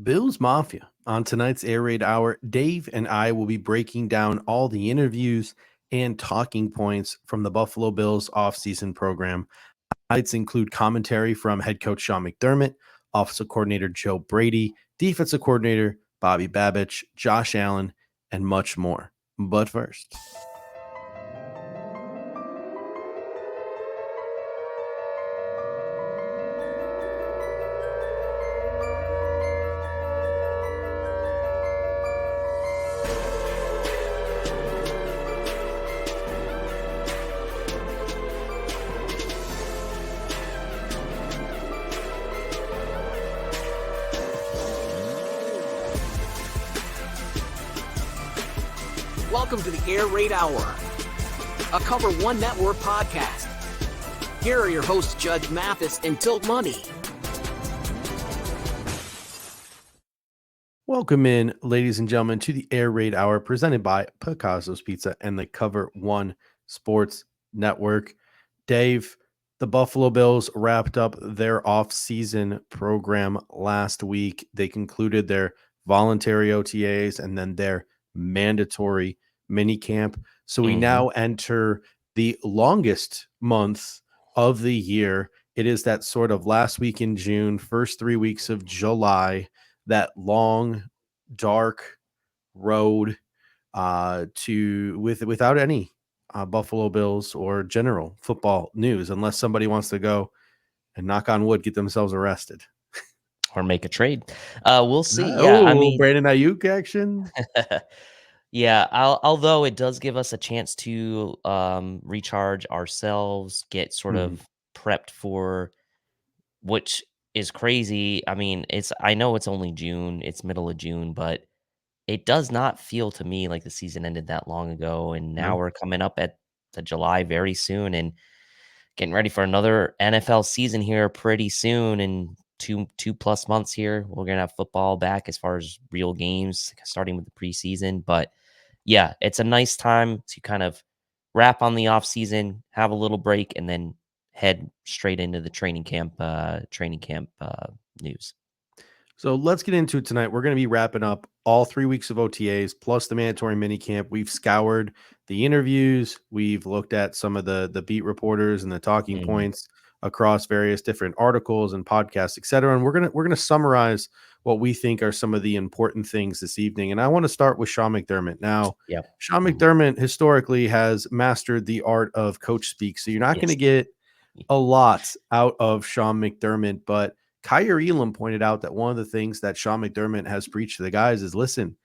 Bills Mafia. On tonight's Air Raid Hour, Dave and I will be breaking down all the interviews and talking points from the Buffalo Bills offseason program. Highlights include commentary from head coach Sean McDermott, offensive coordinator Joe Brady, defensive coordinator Bobby Babich, Josh Allen, and much more. But first, Welcome to the Air Raid Hour, a Cover One Network podcast. Here are your hosts, Judge Mathis and Tilt Money. welcome in, ladies and gentlemen, to the Air Raid Hour presented by Picasso's Pizza and the Cover One Sports Network. Dave, the Buffalo Bills wrapped up their off-season program last week. They concluded their voluntary OTAs and then their mandatory minicamp. So we now enter the longest month of the year. It is that sort of last week in June, first 3 weeks of July, that long, dark road without any Buffalo Bills or general football news, unless somebody wants to go and knock on wood, get themselves arrested. Or make a trade. We'll see. Yeah, I Oh, mean, Brandon Ayuk action. yeah. Although it does give us a chance to recharge ourselves, get sort of prepped for, which is crazy. I mean, I know it's only June, it's middle of June, but it does not feel to me like the season ended that long ago. And now No. we're coming up at the July very soon and getting ready for another NFL season here pretty soon. And two plus months here, we're gonna have football back as far as real games, starting with the preseason. But yeah, it's a nice time to kind of wrap on the off season, have a little break, and then head straight into the training camp news. So let's get into it tonight. We're going to be wrapping up all 3 weeks of OTAs plus the mandatory minicamp. We've scoured the interviews. We've looked at some of the beat reporters and the talking points across various different articles and podcasts, et cetera. And we're gonna summarize what we think are some of the important things this evening. And I want to start with Sean McDermott. Now, Sean McDermott historically has mastered the art of coach speak. So you're not going to get a lot out of Sean McDermott, but Kaiir Elam pointed out that one of the things that Sean McDermott has preached to the guys is, listen,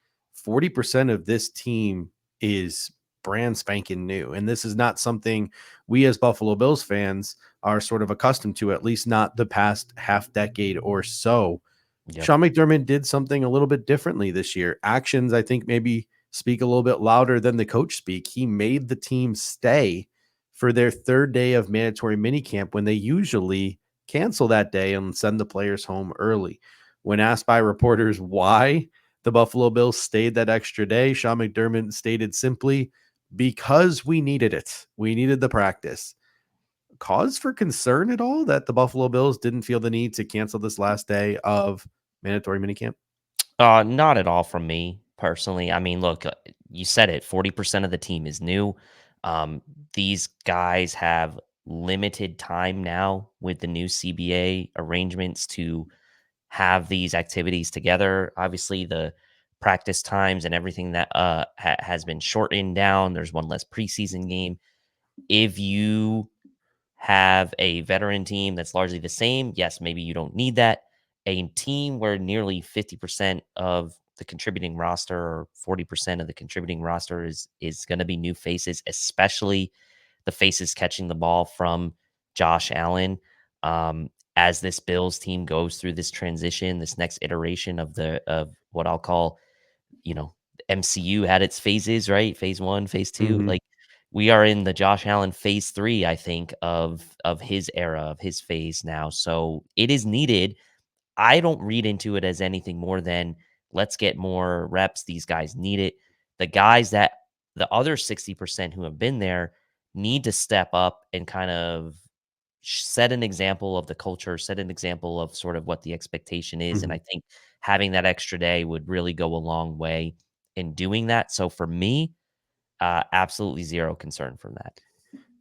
40% of this team is brand spanking new. And this is not something we as Buffalo Bills fans are sort of accustomed to, at least not the past half decade or so. Sean McDermott did something a little bit differently this year. Actions, I think, maybe speak a little bit louder than the coach speak. He made the team stay for their third day of mandatory minicamp when they usually cancel that day and send the players home early. When asked by reporters why the Buffalo Bills stayed that extra day, Sean McDermott stated simply, because we needed it. We needed the practice. Cause for concern at all that the Buffalo Bills didn't feel the need to cancel this last day of mandatory minicamp? Not at all from me personally. I mean, look, you said it, 40% of the team is new. These guys have limited time now with the new CBA arrangements to have these activities together. Obviously, the practice times and everything that has been shortened down. There's one less preseason game. If you have a veteran team that's largely the same, yes, maybe you don't need that. A team where nearly 50% of the contributing roster or 40% of the contributing roster is going to be new faces, especially the faces catching the ball from Josh Allen. As this Bills team goes through this transition, this next iteration of what I'll call, MCU had its phases, right? Phase 1, phase 2, like we are in the Josh Allen phase 3, I think, of his era, of his phase now. So it is needed. I don't read into it as anything more than let's get more reps. These guys need it. The other 60% who have been there need to step up and kind of set an example of the culture, set an example of sort of what the expectation is. And Mhm. I think having that extra day would really go a long way in doing that. So for me, absolutely zero concern from that.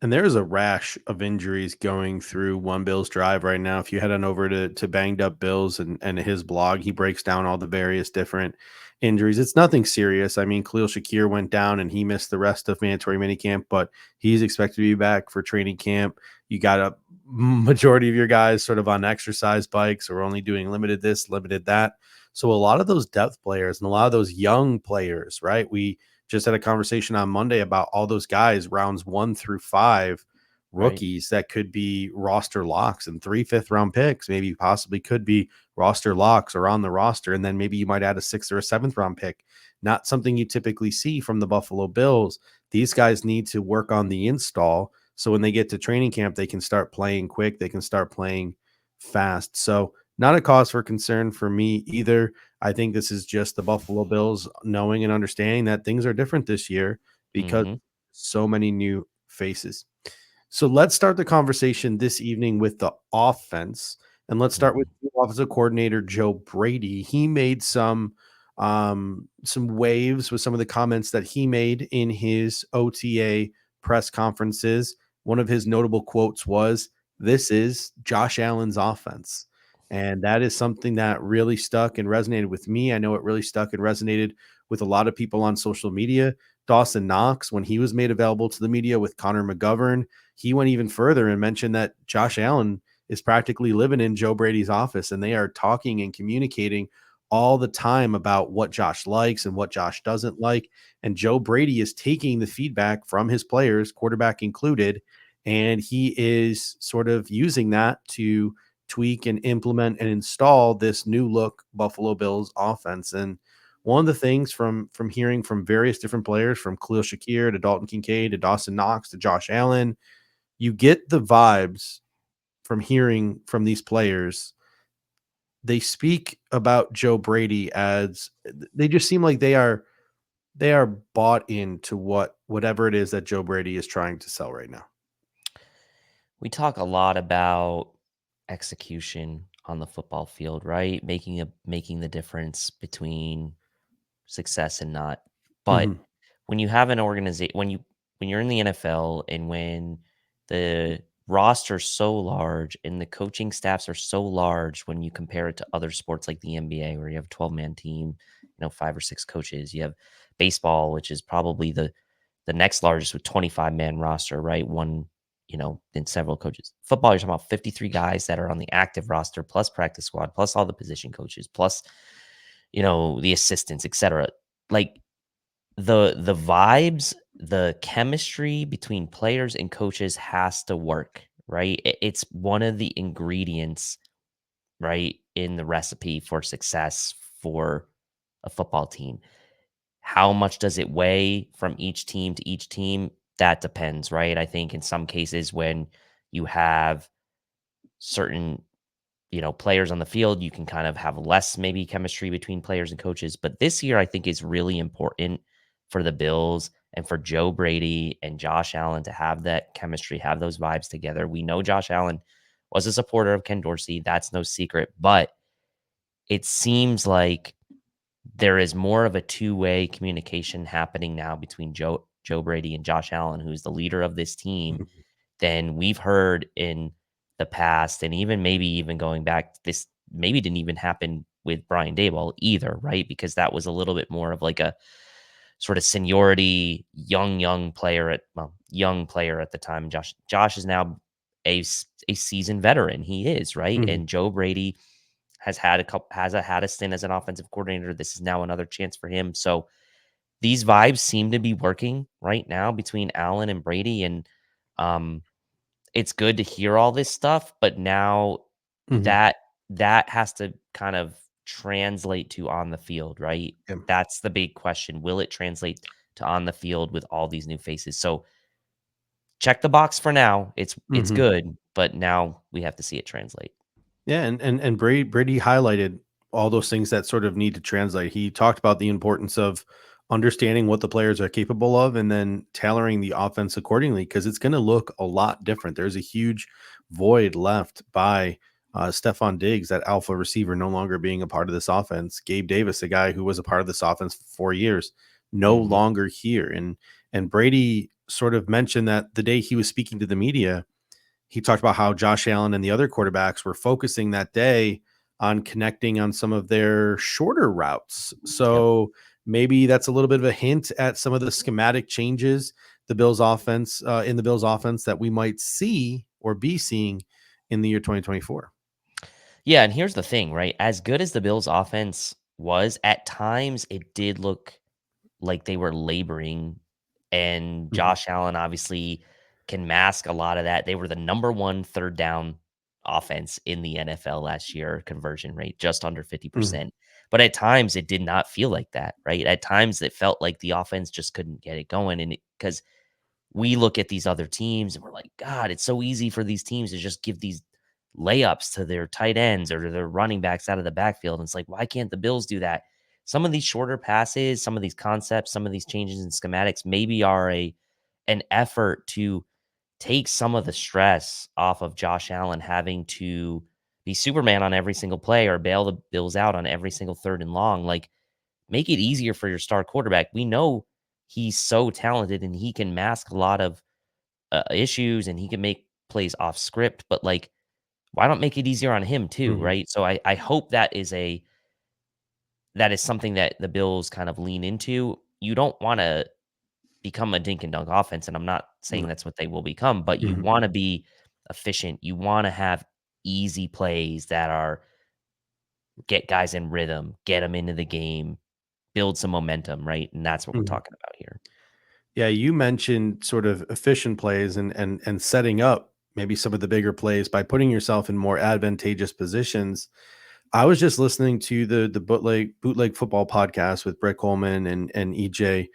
And there's a rash of injuries going through One Bill's Drive right now. If you head on over to Banged Up Bills and his blog, he breaks down all the various different injuries. It's nothing serious. I mean, Khalil Shakir went down and he missed the rest of mandatory minicamp, but he's expected to be back for training camp. You got a majority of your guys sort of on exercise bikes or only doing limited this, limited that. So a lot of those depth players and a lot of those young players, right? We just had a conversation on Monday about all those guys, rounds 1 through 5, Right. rookies that could be roster locks and 3 5th-round picks, maybe possibly could be roster locks or on the roster. And then maybe you might add a 6th or a 7th round pick. Not something you typically see from the Buffalo Bills. These guys need to work on the install. So when they get to training camp, they can start playing quick. They can start playing fast. So not a cause for concern for me either. I think this is just the Buffalo Bills knowing and understanding that things are different this year because Hmm. so many new faces. So let's start the conversation this evening with the offense. And let's start with offensive coordinator Joe Brady. He made some waves with some of the comments that he made in his OTA press conferences. One of his notable quotes was, "This is Josh Allen's offense." And that is something that really stuck and resonated with me. I know it really stuck and resonated with a lot of people on social media. Dawson Knox, when he was made available to the media with Connor McGovern, he went even further and mentioned that Josh Allen is practically living in Joe Brady's office and they are talking and communicating all the time about what Josh likes and what Josh doesn't like. And Joe Brady is taking the feedback from his players, quarterback included, and he is sort of using that to tweak and implement and install this new look Buffalo Bills offense. And one of the things from hearing from various different players, from Khalil Shakir to Dalton Kincaid to Dawson Knox to Josh Allen, you get the vibes from hearing from these players. They speak about Joe Brady as they just seem like they are bought into whatever it is that Joe Brady is trying to sell right now. We talk a lot about execution on the football field, right? Making the difference between success and not. But Mhm, when you have an organization, when you're in the NFL and when the roster's so large and the coaching staffs are so large when you compare it to other sports like the NBA where you have a 12-man team, 5 or 6 coaches. You have baseball, which is probably the next largest with 25-man roster, right? One, then several coaches. Football, you're talking about 53 guys that are on the active roster, plus practice squad, plus all the position coaches, plus, the assistants, etc. Like the vibes, the chemistry between players and coaches has to work, right? It's one of the ingredients, right, in the recipe for success for a football team. How much does it weigh from each team to each team? That depends, right? I think in some cases when you have certain, players on the field, you can kind of have less maybe chemistry between players and coaches. But this year, I think is really important for the Bills and for Joe Brady and Josh Allen to have that chemistry, have those vibes together. We know Josh Allen was a supporter of Ken Dorsey. That's no secret. But it seems like there is more of a two-way communication happening now between Joe Brady and Josh Allen, who's the leader of this team, mhm, than we've heard in the past, and even maybe even going back, this maybe didn't even happen with Brian Daboll either, right? Because that was a little bit more of like a sort of seniority, young player at the time. Josh is now a seasoned veteran. He is, right? mhm, And Joe Brady had a stint as an offensive coordinator. This is now another chance for him. So these vibes seem to be working right now between Allen and Brady, and um it's good to hear all this stuff, but now mhm. that that has to kind of translate to on the field, right? Yeah. That's the big question. Will it translate to on the field with all these new faces? So check the box for now. It's Mhm. good, but now we have to see it translate. Yeah, and Brady highlighted all those things that sort of need to translate. He talked about the importance of understanding what the players are capable of, and then tailoring the offense accordingly, because it's going to look a lot different. There's a huge void left by Stephon Diggs, that alpha receiver, no longer being a part of this offense. Gabe Davis, a guy who was a part of this offense for 4 years, no Mhm. longer here. And Brady sort of mentioned that the day he was speaking to the media, he talked about how Josh Allen and the other quarterbacks were focusing that day on connecting on some of their shorter routes. Yep. So maybe that's a little bit of a hint at some of the schematic changes the Bills offense in the Bills offense that we might see or be seeing in the year 2024. Yeah, and here's the thing, right? As good as the Bills' offense was, at times it did look like they were laboring, and Mhm. Josh Allen obviously can mask a lot of that. They were the number 1 third down offense in the NFL last year, conversion rate just under Mhm. 50%. But at times it did not feel like that, right? At times it felt like the offense just couldn't get it going, and because we look at these other teams and we're like, God, it's so easy for these teams to just give these layups to their tight ends or to their running backs out of the backfield. And it's like, why can't the Bills do that? Some of these shorter passes, some of these concepts, some of these changes in schematics maybe are an effort to take some of the stress off of Josh Allen having to be Superman on every single play or bail the Bills out on every single third and long. Like, make it easier for your star quarterback. We know he's so talented and he can mask a lot of issues and he can make plays off script, but like, why not make it easier on him too, Mhm. right? So I hope that is something that the Bills kind of lean into. You don't want to become a dink and dunk offense, and I'm not saying No. that's what they will become, but you Mhm. want to be efficient. You want to have easy plays that are get guys in rhythm, get them into the game, build some momentum, right? And that's what we're Mhm. talking about here. Yeah, you mentioned sort of efficient plays and setting up maybe some of the bigger plays by putting yourself in more advantageous positions. I was just listening to the bootleg football podcast with Brett Coleman and EJ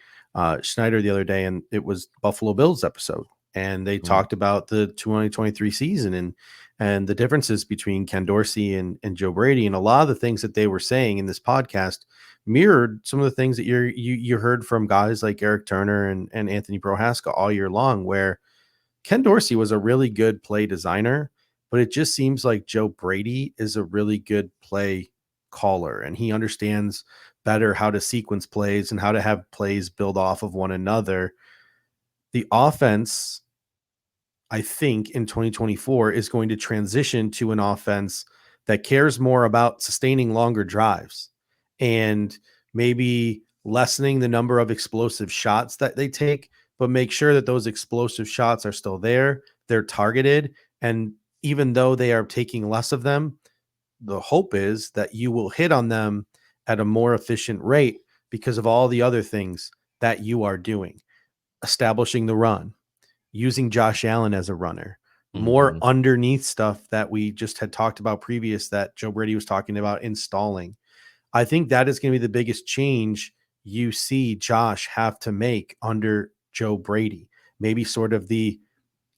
Schneider the other day, and it was Buffalo Bills episode, and they Mhm. talked about the 2023 season and the differences between Ken Dorsey and Joe Brady, and a lot of the things that they were saying in this podcast mirrored some of the things that you heard from guys like Eric Turner and Anthony Prohaska all year long, where Ken Dorsey was a really good play designer, but it just seems like Joe Brady is a really good play caller, and he understands better how to sequence plays and how to have plays build off of one another. The offense, I think, in 2024 is going to transition to an offense that cares more about sustaining longer drives and maybe lessening the number of explosive shots that they take, but make sure that those explosive shots are still there, they're targeted, and even though they are taking less of them, the hope is that you will hit on them at a more efficient rate because of all the other things that you are doing, establishing the run, using Josh Allen as a runner, more Mhm. underneath stuff that we just had talked about previous that Joe Brady was talking about installing. I think that is going to be the biggest change you see Josh have to make under Joe Brady. Maybe sort of the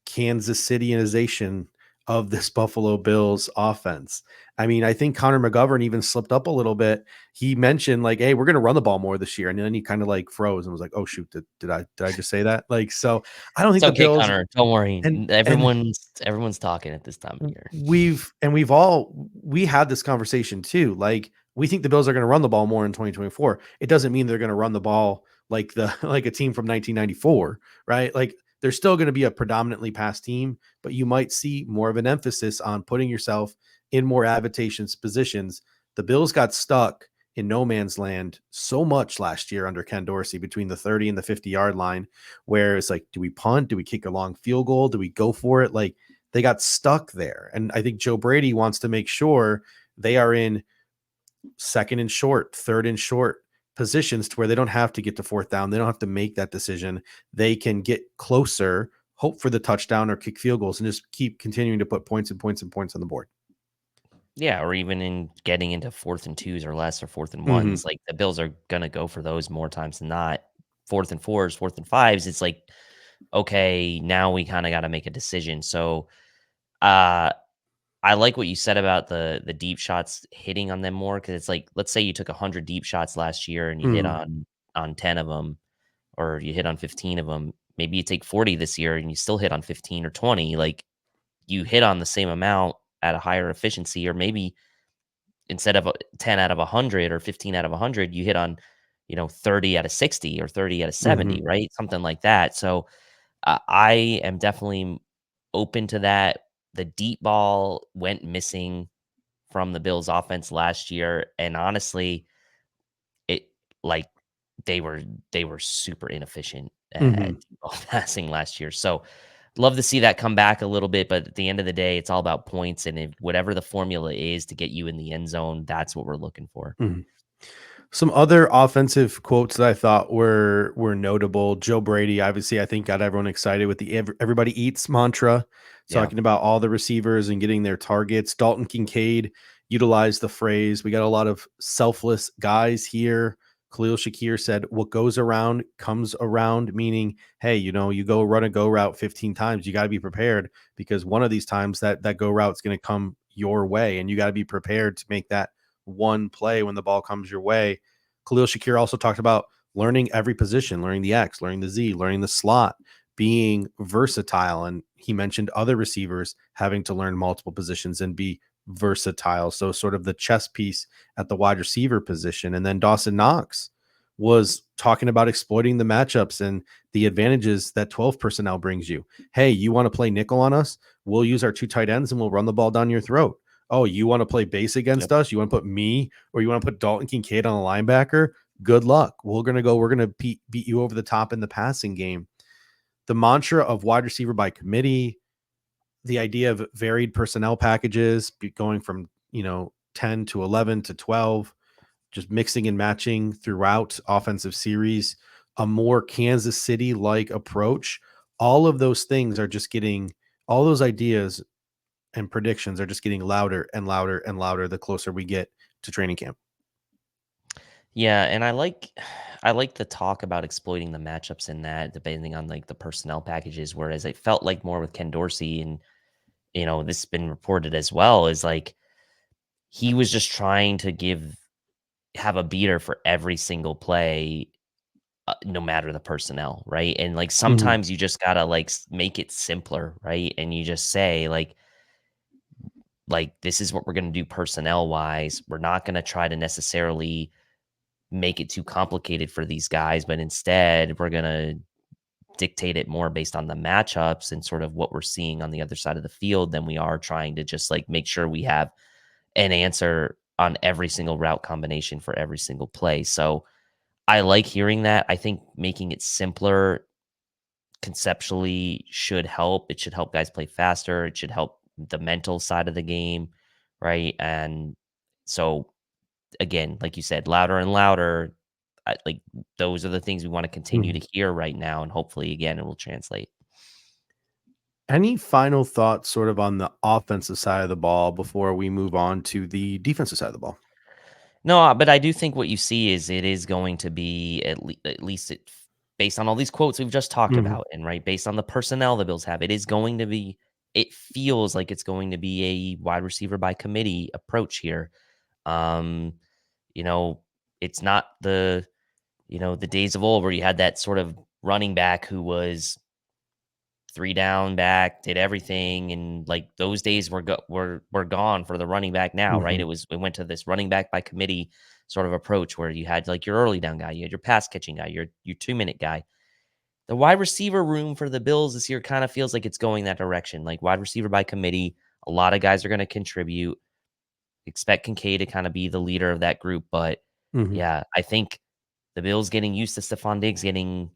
Kansas Cityanization of this Buffalo Bills offense. I mean, I think Connor McGovern even slipped up a little bit. He mentioned like, "Hey, we're going to run the ball more this year," and then he kind of like froze and was like, "Oh shoot, did I just say that?" Like, so I don't think It's the okay, Bills Connor. Don't worry. and Everyone's talking at this time of year. we had this conversation too. Like, we think the Bills are going to run the ball more in 2024. It doesn't mean they're going to run the ball like the like a team from 1994, right? Like, they're still going to be a predominantly pass team, but you might see more of an emphasis on putting yourself in more advantageous positions. The Bills got stuck in no man's land so much last year under Ken Dorsey between the 30 and the 50-yard line, where it's like, do we punt? Do we kick a long field goal? Do we go for it? Like, they got stuck there. And I think Joe Brady wants to make sure they are in second and short, third and short positions to where they don't have to get to fourth down. They don't have to make that decision. They can get closer, hope for the touchdown or kick field goals, and just keep continuing to put points and points and points on the board. Yeah, or even in getting into 4th and 2s or less or 4th and Mm-hmm. 1s, like, the Bills are gonna go for those more times than not. 4th and 4s, 4th and 5s, it's like, okay, now we kinda gotta make a decision. So, uh, I like what you said about the deep shots hitting on them more because it's like, let's say you took 100 deep shots last year and you hit Mm-hmm. on on 10 of them, or you hit on 15 of them. Maybe you take 40 this year and you still hit on 15 or 20. Like, you hit on the same amount at a higher efficiency, or maybe instead of 10 out of 100 or 15 out of 100, you hit on, 30 out of 60 or 30 out of 70, Mhm. right? Something like that. So I am definitely open to that. The deep ball went missing from the Bills offense last year. And honestly, it like they were super inefficient at Mhm. deep ball passing last year. So love to see that come back a little bit, but at the end of the day, it's all about points. And if whatever the formula is to get you in the end zone, that's what we're looking for. Mhm. Some other offensive quotes that I thought were notable. Joe Brady, obviously, I think got everyone excited with the everybody eats mantra, Yeah. talking about all the receivers and getting their targets. Dalton Kincaid utilized the phrase, "We got a lot of selfless guys here." Khalil Shakir said, "What goes around comes around," meaning, hey, you go run a go route 15 times, you got to be prepared because one of these times that go route is going to come your way, and you got to be prepared to make that one play when the ball comes your way. Khalil Shakir also talked about learning every position, learning the X, learning the Z, learning the slot, being versatile. And he mentioned other receivers having to learn multiple positions and be versatile. So, sort of the chess piece at the wide receiver position. And then Dawson Knox was talking about exploiting the matchups and the advantages that 12 personnel brings you. Hey, you want to play nickel on us? We'll use our two tight ends and we'll run the ball down your throat. Oh, you want to play base against Yep. us? You want to put me or you want to put Dalton Kincaid on a linebacker? Good luck. We're going to beat you over the top in the passing game. The mantra of wide receiver by committee, the idea of varied personnel packages going from, 10 to 11 to 12, just mixing and matching throughout offensive series, a more Kansas City like approach. All of those things are just getting, all those ideas and predictions are just getting louder and louder and louder the closer we get to training camp. Yeah, and I like the talk about exploiting the matchups in that, depending on like the personnel packages. Whereas it felt like more with Ken Dorsey, and this has been reported as well, is like he was just trying to have a beater for every single play, no matter the personnel, right? And like Mhm. sometimes you just gotta like make it simpler, right? And you just say like this is what we're gonna do personnel wise. We're not gonna try to necessarily make it too complicated for these guys, but instead we're going to dictate it more based on the matchups and sort of what we're seeing on the other side of the field than we are trying to just like make sure we have an answer on every single route combination for every single play. So I like hearing that. I think making it simpler conceptually should help. It should help guys play faster. It should help the mental side of the game, right? And so again, like you said, louder and louder. Like those are the things we want to continue Mhm. to hear right now, and hopefully, again, it will translate. Any final thoughts sort of on the offensive side of the ball before we move on to the defensive side of the ball? No, but I do think what you see is it is going to be at least based on all these quotes we've just talked Mhm. about, and right based on the personnel the Bills have, it is going to be. It feels like it's going to be a wide receiver by committee approach here. Um, you know, it's not the days of old where you had that sort of running back who was 3 down back, did everything, and, like, those days were gone for the running back now, right? Mhm. It went to this running back by committee sort of approach where you had, like, your early down guy, you had your pass catching guy, your two-minute guy. The wide receiver room for the Bills this year kinda feels like it's going that direction, like, wide receiver by committee, a lot of guys are gonna contribute. Expect Kincaid to kinda be the leader of that group, but, Mhm. yeah, I think the Bills getting used to Stephon Diggs getting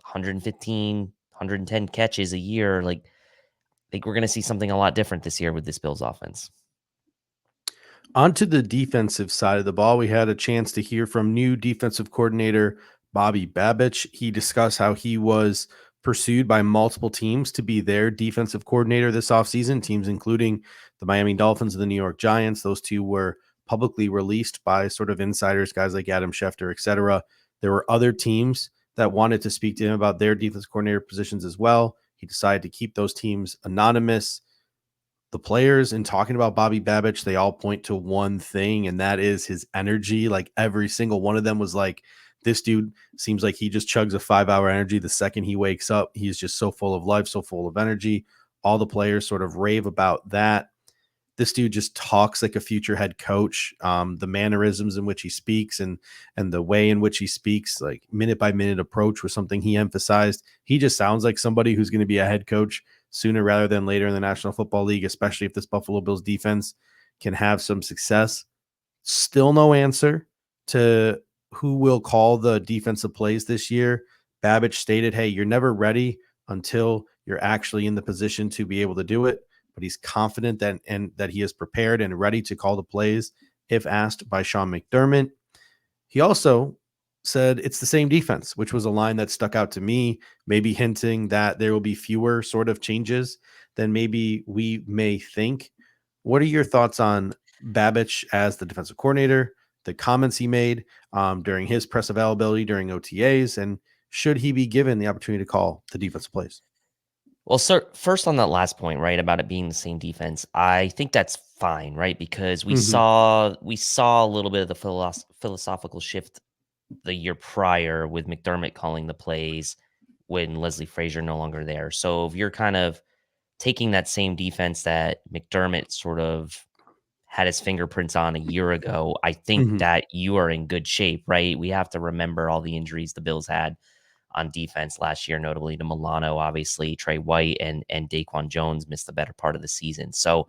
115, 110 catches a year, like, I think we're gonna see something a lot different this year with this Bills offense. Onto the defensive side of the ball, we had a chance to hear from new defensive coordinator Bobby Babich. He discussed how he was pursued by multiple teams to be their defensive coordinator this offseason, teams including the Miami Dolphins and the New York Giants. Those two were publicly released by sort of insiders, guys like Adam Schefter, etc. There were other teams that wanted to speak to him about their defense coordinator positions as well. He decided to keep those teams anonymous. The players, in talking about Bobby Babich, they all point to one thing, and that is his energy. Like every single one of them was like, this dude seems like he just chugs a 5-hour energy the second he wakes up. He's just so full of life, so full of energy. All the players sort of rave about that. This dude just talks like a future head coach. The mannerisms in which he speaks and the way in which he speaks, like minute by minute approach, was something he emphasized. He just sounds like somebody who's going to be a head coach sooner rather than later in the National Football League, especially if this Buffalo Bills defense can have some success. Still no answer to who will call the defensive plays this year. Babich stated, hey, you're never ready until you're actually in the position to be able to do it, but he's confident that he is prepared and ready to call the plays if asked by Sean McDermott. He also said it's the same defense, which was a line that stuck out to me, maybe hinting that there will be fewer sort of changes than maybe we may think. What are your thoughts on Babich as the defensive coordinator, the comments he made during his press availability during OTAs, and should he be given the opportunity to call the defensive plays? Well, sir, first on that last point, right, about it being the same defense, I think that's fine, right? Because we saw a little bit of the philosophical shift the year prior with McDermott calling the plays when Leslie Frazier no longer there. So if you're kind of taking that same defense that McDermott sort of had his fingerprints on a year ago, I think that you are in good shape, right? We have to remember all the injuries the Bills had on defense last year, notably to Milano, obviously Trey White and Daquan Jones missed the better part of the season. So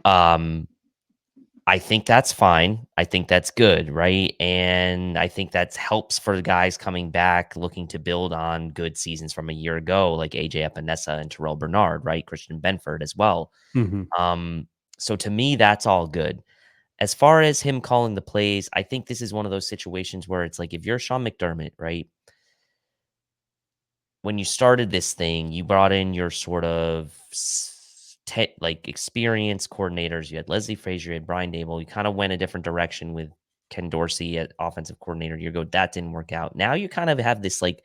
I think that's fine. I think that's good, right? And I think that helps for the guys coming back looking to build on good seasons from a year ago, like AJ Epinesa and Terrell Bernard, right? Christian Benford as well. So to me, that's all good. As far as him calling the plays, I think this is one of those situations where it's like if you're Sean McDermott, right? When you started this thing, you brought in your sort of like experienced coordinators. You had Leslie Frazier, you had Brian Dable. You kind of went a different direction with Ken Dorsey at offensive coordinator. You go, that didn't work out. Now you kind of have this like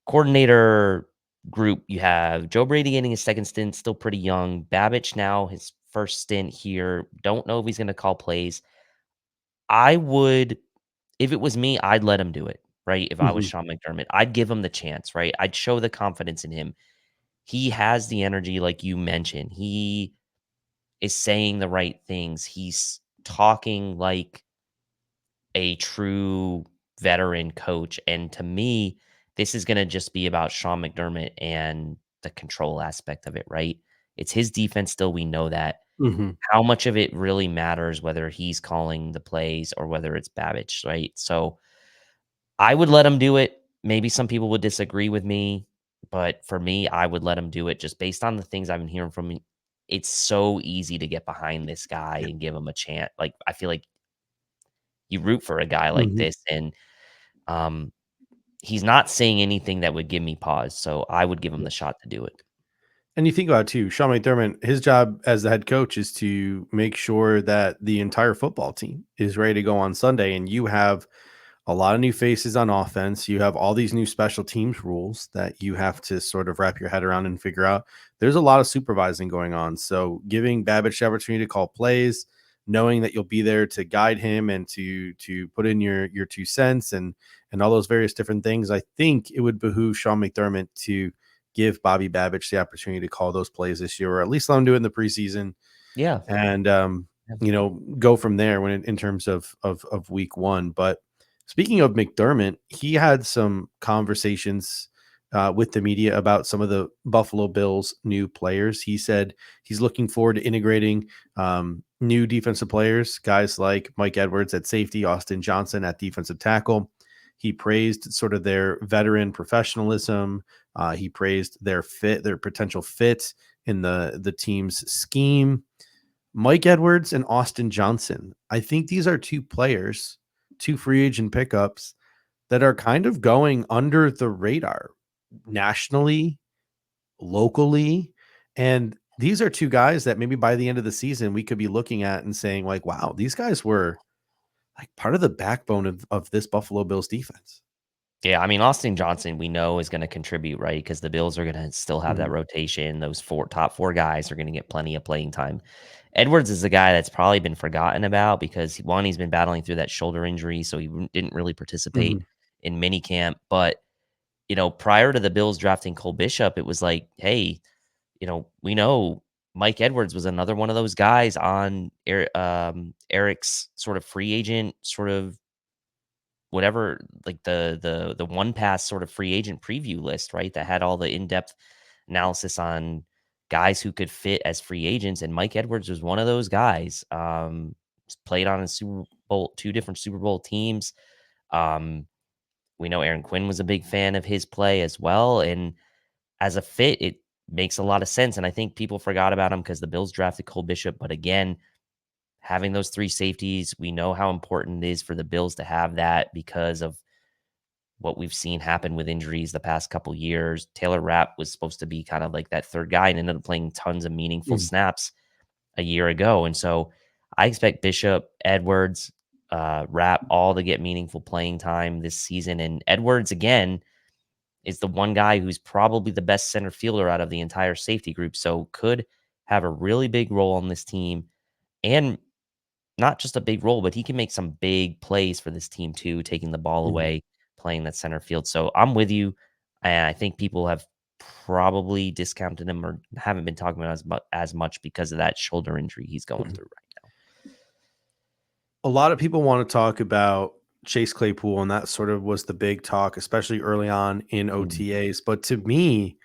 coordinator group. You have Joe Brady getting his second stint, still pretty young. Babich now his first stint here. Don't know if he's going to call plays. I would, if it was me, I'd let him do it, right? If I was Sean McDermott, I'd give him the chance, right? I'd show the confidence in him. He has the energy, like you mentioned. He is saying the right things. He's talking like a true veteran coach. And to me, this is going to just be about Sean McDermott and the control aspect of it, right? It's his defense still. We know that. How much of it really matters, whether he's calling the plays or whether it's Babich, right? So I would let him do it. Maybe some people would disagree with me, but for me, I would let him do it just based on the things I've been hearing from him. It's so easy to get behind this guy and give him a chance. Like, I feel like you root for a guy like this, and he's not saying anything that would give me pause. So I would give him the shot to do it. And you think about it too, Sean McDermott, his job as the head coach is to make sure that the entire football team is ready to go on Sunday. And you have a lot of new faces on offense. You have all these new special teams rules that you have to sort of wrap your head around and figure out. There's a lot of supervising going on. So giving Babich the opportunity to call plays, knowing that you'll be there to guide him and to put in your 2 cents and all those various different things, I think it would behoove Sean McDermott to give Bobby Babich the opportunity to call those plays this year, or at least let him do it in the preseason. Yeah. And, go from there in terms of week 1. But speaking of McDermott, he had some conversations with the media about some of the Buffalo Bills new players. He said he's looking forward to integrating new defensive players, guys like Mike Edwards at safety, Austin Johnson at defensive tackle. He praised sort of their veteran professionalism. He praised their potential fit in the team's scheme. Mike Edwards and Austin Johnson. I think these are 2 players, 2 free agent pickups that are kind of going under the radar nationally, locally. And these are 2 guys that maybe by the end of the season, we could be looking at and saying like, wow, these guys were like part of the backbone of this Buffalo Bills defense. Yeah, I mean, Austin Johnson, we know is going to contribute, right? Because the Bills are going to still have that rotation. Those top four guys are going to get plenty of playing time. Edwards is the guy that's probably been forgotten about because one, he's been battling through that shoulder injury, so he didn't really participate in minicamp. But prior to the Bills drafting Cole Bishop, it was like, hey, we know Mike Edwards was another one of those guys on Eric's sort of free agent, sort of whatever, like the one pass sort of free agent preview list, right? That had all the in-depth analysis on guys who could fit as free agents. And Mike Edwards was one of those guys. Played on a Super Bowl, 2 different Super Bowl teams. We know Aaron Quinn was a big fan of his play as well. And as a fit, it makes a lot of sense. And I think people forgot about him because the Bills drafted Cole Bishop. But again, having those 3 safeties, we know how important it is for the Bills to have that because of what we've seen happen with injuries the past couple years. Taylor Rapp was supposed to be kind of like that third guy and ended up playing tons of meaningful snaps a year ago. And so I expect Bishop, Edwards, Rapp all to get meaningful playing time this season. And Edwards, again, is the one guy who's probably the best center fielder out of the entire safety group. So could have a really big role on this team, and not just a big role, but he can make some big plays for this team too, taking the ball away, playing that center field. So I'm with you. And I think people have probably discounted him or haven't been talking about as much because of that shoulder injury he's going through right now. A lot of people want to talk about Chase Claypool, and that sort of was the big talk, especially early on in OTAs. But to me,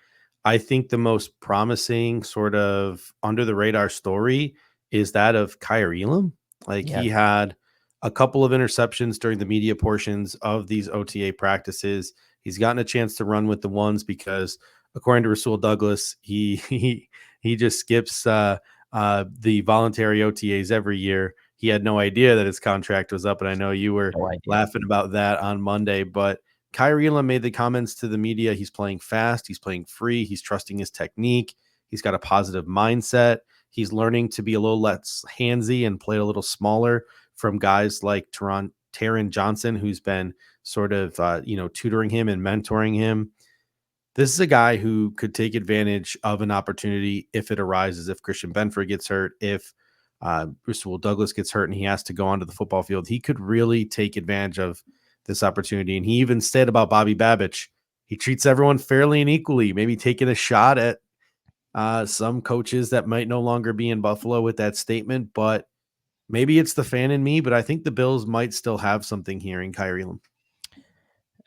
I think the most promising sort of under the radar story is that of Kaiir Elam. Like Yeah. he had a couple of interceptions during the media portions of these OTA practices. He's gotten a chance to run with the ones because, according to Rasul Douglas, he just skips the voluntary OTAs every year. He had no idea that his contract was up, and I know you were laughing about that on Monday. But Kaiir Elam made the comments to the media. He's playing fast. He's playing free. He's trusting his technique. He's got a positive mindset. He's learning to be a little less handsy and play a little smaller from guys like Taron Johnson, who's been sort of tutoring him and mentoring him. This is a guy who could take advantage of an opportunity if it arises, if Christian Benford gets hurt, if Rasul Douglas gets hurt and he has to go onto the football field. He could really take advantage of this opportunity. And he even said about Bobby Babich, he treats everyone fairly and equally, maybe taking a shot at some coaches that might no longer be in Buffalo with that statement. But maybe it's the fan in me, but I think the Bills might still have something here in Kaiir Elam.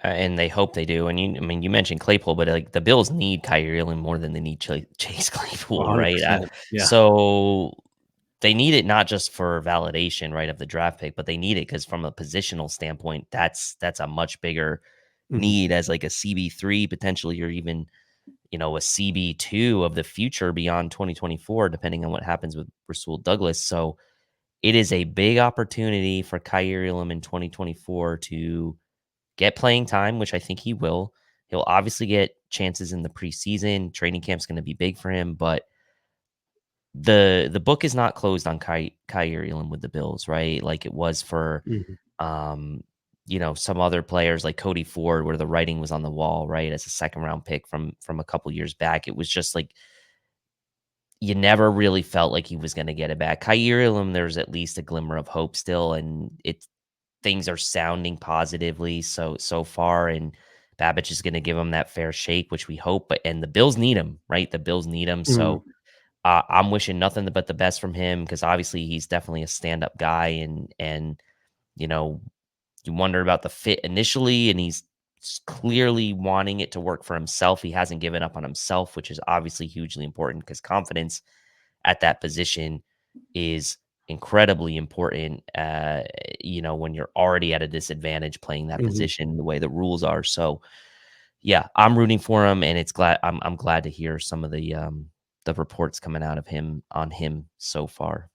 And they hope they do. And you mentioned Claypool, but like the Bills need Kaiir Elam more than they need Chase Claypool, right? Yeah. So they need it not just for validation, right, of the draft pick, but they need it because from a positional standpoint, that's a much bigger need as like a CB3 potentially, or even a CB2 of the future beyond 2024, depending on what happens with Rasul Douglas. So it is a big opportunity for Kaiir Elam in 2024 to get playing time, which I think he will. He'll obviously get chances in the preseason. Training camp's going to be big for him, but the book is not closed on Kaiir Elam with the Bills, right? Like it was for some other players like Cody Ford, where the writing was on the wall, right? As a second round pick from a couple years back. It was just like you never really felt like he was going to get it back. Kaiir Elam, there's at least a glimmer of hope still, and things are sounding positively so far, and Babich is going to give him that fair shake, which we hope. And the Bills need him, right? The Bills need him. So I'm wishing nothing but the best from him because obviously he's definitely a stand-up guy, and you wonder about the fit initially, and he's clearly wanting it to work for himself. He hasn't given up on himself, which is obviously hugely important because confidence at that position is incredibly important, when you're already at a disadvantage playing that position the way the rules are. So yeah, I'm rooting for him, and I'm glad to hear some of the reports coming out of him on him so far.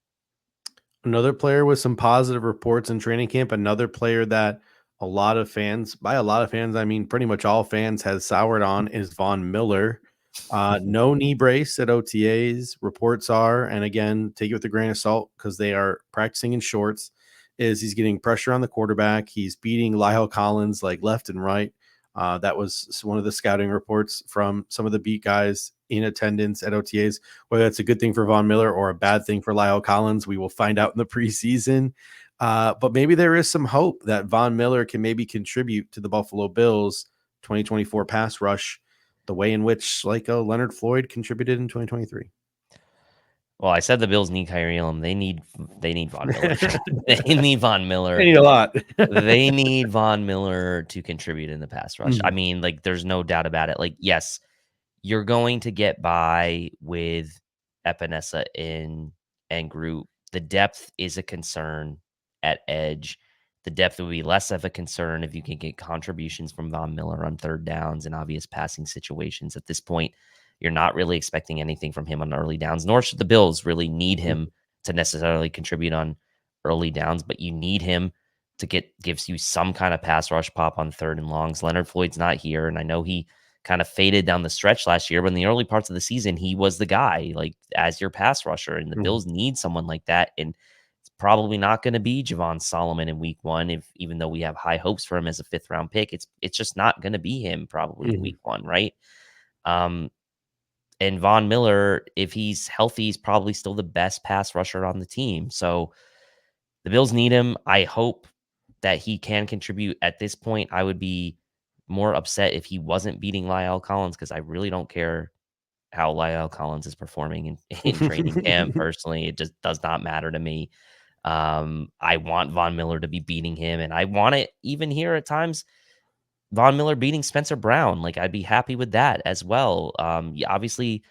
Another player with some positive reports in training camp, another player that a lot of fans, by a lot of fans, I mean pretty much all fans, has soured on is Von Miller. No knee brace at OTAs. Reports are, and again, take it with a grain of salt because they are practicing in shorts, is he's getting pressure on the quarterback. He's beating Lyle Collins like left and right. That was one of the scouting reports from some of the beat guys in attendance at OTAs. Whether that's a good thing for Von Miller or a bad thing for Lyle Collins, we will find out in the preseason. But maybe there is some hope that Von Miller can maybe contribute to the Buffalo Bills 2024 pass rush the way in which like a Leonard Floyd contributed in 2023. Well, I said the Bills need Kaiir Elam. They need Von Miller. They need Von Miller. They need a lot. They need Von Miller to contribute in the pass rush. I mean, like, there's no doubt about it. Like, yes, you're going to get by with Epinesa and Groot. The depth is a concern at edge. The depth would be less of a concern if you can get contributions from Von Miller on third downs and obvious passing situations. At this point, you're not really expecting anything from him on early downs, nor should the Bills really need him to necessarily contribute on early downs, but you need him to gives you some kind of pass rush pop on third and longs. Leonard Floyd's not here, and I know he kind of faded down the stretch last year, but in the early parts of the season, he was the guy, like, as your pass rusher, and the Bills need someone like that, and it's probably not going to be Javon Solomon in week one, even though we have high hopes for him as a 5th round pick. It's just not going to be him probably in week one, right? And Von Miller, if he's healthy, he's probably still the best pass rusher on the team. So the Bills need him. I hope that he can contribute. At this point, I would be more upset if he wasn't beating Lyle Collins, because I really don't care how Lyle Collins is performing in training camp. Personally, it just does not matter to me. I want Von Miller to be beating him, and I want it even here at times. Von Miller beating Spencer Brown, like, I'd be happy with that as well. Obviously,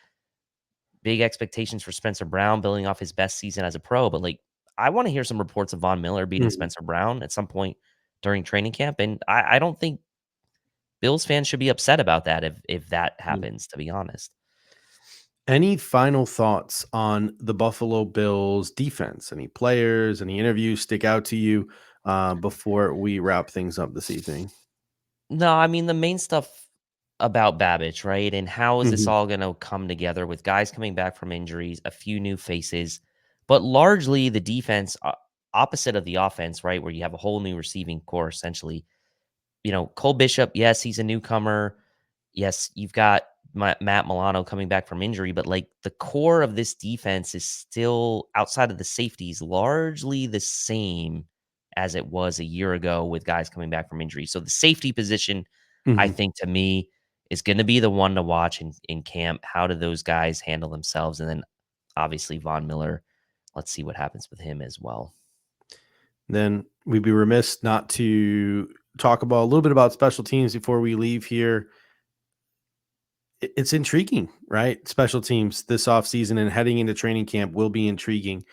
big expectations for Spencer Brown building off his best season as a pro, but like, I want to hear some reports of Von Miller beating Spencer Brown at some point during training camp, and I don't think Bills fans should be upset about that if that happens, to be honest. Any final thoughts on the Buffalo Bills defense? Any players, any interviews stick out to you before we wrap things up this evening? No, I mean, the main stuff about Babich, right? And how is this all going to come together with guys coming back from injuries, a few new faces, but largely the defense, opposite of the offense, right? Where you have a whole new receiving core, essentially. Cole Bishop, yes, he's a newcomer. Yes, you've got Matt Milano coming back from injury, but like, the core of this defense is still, outside of the safeties, largely the same as it was a year ago with guys coming back from injury. So the safety position, I think, to me, is going to be the one to watch in camp. How do those guys handle themselves? And then obviously Von Miller, let's see what happens with him as well. Then we'd be remiss not to talk about a little bit about special teams before we leave here. It's intriguing, right? Special teams this offseason and heading into training camp will be intriguing.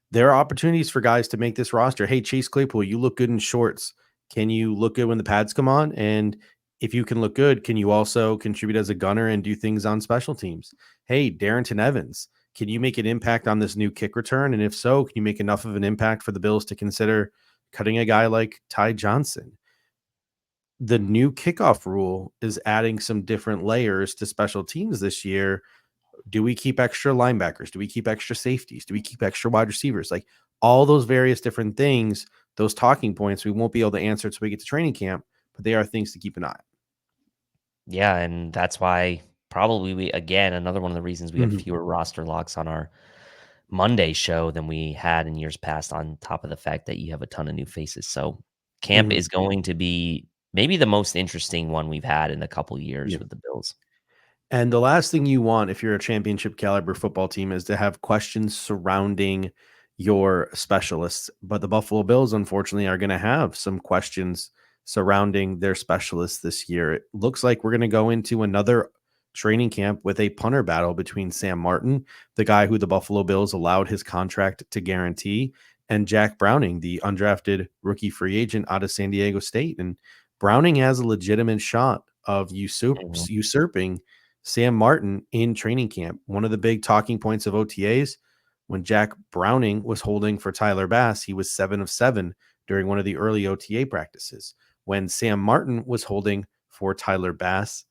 There are opportunities for guys to make this roster. Hey, Chase Claypool, you look good in shorts. Can you look good when the pads come on? And if you can look good, can you also contribute as a gunner and do things on special teams? Hey, Darrington Evans, can you make an impact on this new kick return? And if so, can you make enough of an impact for the Bills to consider cutting a guy like Ty Johnson? The new kickoff rule is adding some different layers to special teams this year. Do we keep extra linebackers? Do we keep extra safeties? Do we keep extra wide receivers? Like, all those various different things, those talking points, we won't be able to answer until we get to training camp, but they are things to keep an eye on. Yeah, and that's why probably another one of the reasons we have fewer roster locks on our Monday show than we had in years past, on top of the fact that you have a ton of new faces. So camp is going to be maybe the most interesting one we've had in a couple years with the Bills. And the last thing you want if you're a championship caliber football team is to have questions surrounding your specialists. But the Buffalo Bills, unfortunately, are going to have some questions surrounding their specialists this year. It looks like we're going to go into another training camp with a punter battle between Sam Martin, the guy who the Buffalo Bills allowed his contract to guarantee, and Jack Browning, the undrafted rookie free agent out of San Diego State. And Browning has a legitimate shot of usurping Sam Martin in training camp. One of the big talking points of OTAs, when Jack Browning was holding for Tyler Bass, he was 7 of 7 during one of the early OTA practices. When Sam Martin was holding for Tyler Bass,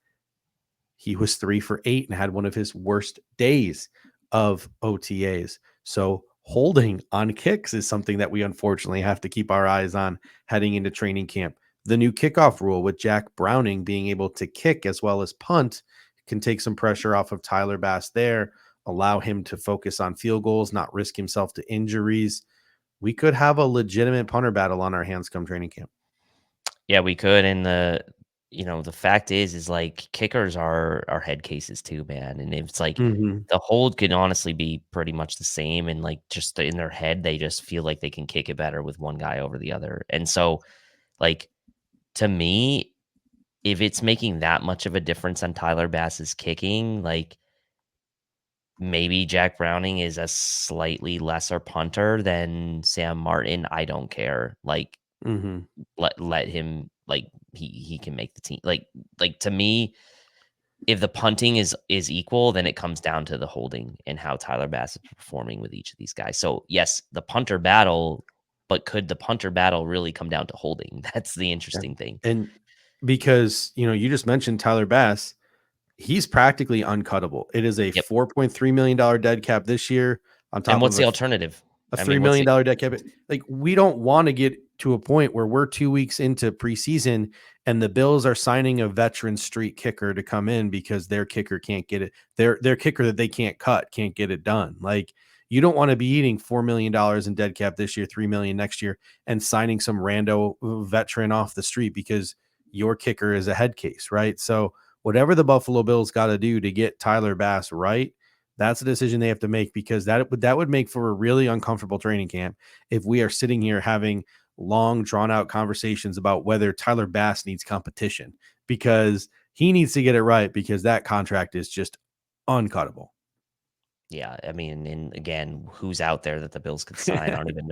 he was 3 for 8 and had one of his worst days of OTAs. So holding on kicks is something that we unfortunately have to keep our eyes on heading into training camp the new kickoff rule with Jack Browning being able to kick as well as punt can take some pressure off of Tyler Bass there, allow him to focus on field goals, not risk himself to injuries. We could have a legitimate punter battle on our hands come training camp. Yeah, we could. And the fact is like kickers are head cases too, man. And it's like the hold could honestly be pretty much the same. And like just in their head, they just feel like they can kick it better with one guy over the other. And so, like, to me, if it's making that much of a difference on Tyler Bass's kicking, like maybe Jack Browning is a slightly lesser punter than Sam Martin. I don't care. Like, let him, like, he can make the team. Like to me, if the punting is equal, then it comes down to the holding and how Tyler Bass is performing with each of these guys. So yes, the punter battle, but could the punter battle really come down to holding? That's the interesting thing. And because, you just mentioned Tyler Bass, he's practically uncuttable. It is a $4.3 million dead cap this year on top and what's of the alternative? A $3 million dead cap. Like, we don't want to get to a point where we're 2 weeks into preseason and the Bills are signing a veteran street kicker to come in because their kicker can't get it. Their kicker that they can't cut can't get it done. Like, you don't want to be eating $4 million in dead cap this year, $3 million next year, and signing some rando veteran off the street because your kicker is a head case, right? So whatever the Buffalo Bills got to do to get Tyler Bass right, that's a decision they have to make, because that would make for a really uncomfortable training camp if we are sitting here having long, drawn out conversations about whether Tyler Bass needs competition, because he needs to get it right, because that contract is just uncuttable. Yeah, I mean, and again, who's out there that the Bills could sign? I don't even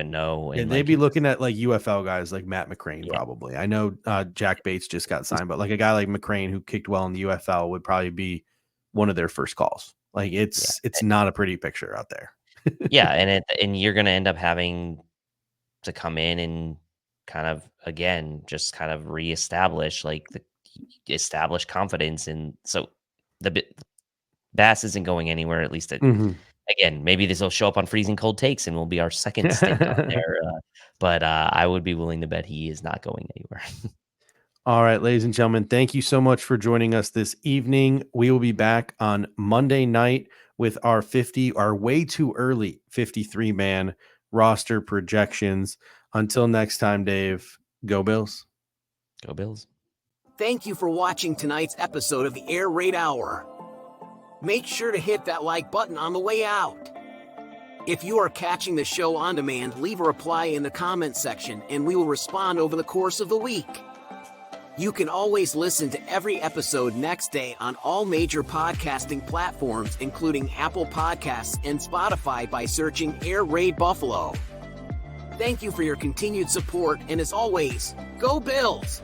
know. And they'd be looking at like UFL guys like Matt McCrane, probably. I know Jack Bates just got signed, but like a guy like McCrane who kicked well in the UFL would probably be one of their first calls. Like, it's not a pretty picture out there. Yeah, and you're going to end up having to come in and kind of, again, just kind of reestablish establish confidence. And so Bass isn't going anywhere, at least again, maybe this will show up on Freezing Cold Takes and will be our second stint on there. But I would be willing to bet he is not going anywhere. All right, ladies and gentlemen, thank you so much for joining us this evening. We will be back on Monday night with our way too early 53-man roster projections. Until next time, Dave, go Bills. Go Bills. Thank you for watching tonight's episode of the Air Raid Hour. Make sure to hit that like button on the way out. If you are catching the show on demand, leave a reply in the comments section and we will respond over the course of the week. You can always listen to every episode next day on all major podcasting platforms, including Apple Podcasts and Spotify, by searching Air Raid Buffalo. Thank you for your continued support, and as always, go Bills!